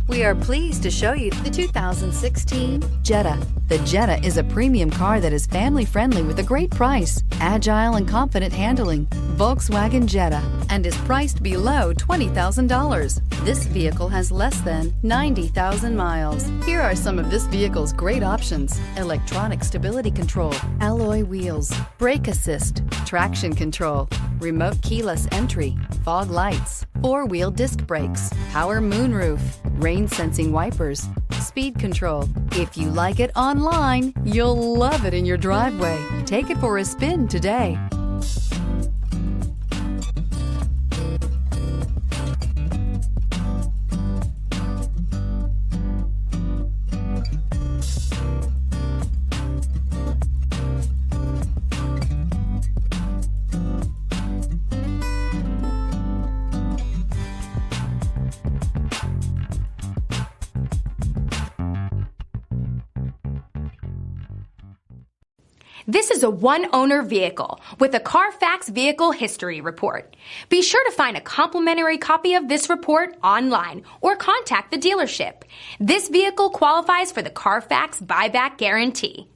We are pleased to show you the 2016 Jetta. The Jetta is a premium car that is family-friendly with a great price, agile and confident handling. Volkswagen Jetta, and is priced below $20,000. This vehicle has less than 90,000 miles. Here are some of this vehicle's great options: electronic stability control, alloy wheels, brake assist, traction control, remote keyless entry, fog lights, four-wheel disc brakes, power moonroof, rain sensing wipers, speed control. If you like it online, you'll love it in your driveway. Take it for a spin today. This is a one-owner vehicle with a Carfax Vehicle History Report. Be sure to find a complimentary copy of this report online or contact the dealership. This vehicle qualifies for the Carfax Buyback Guarantee.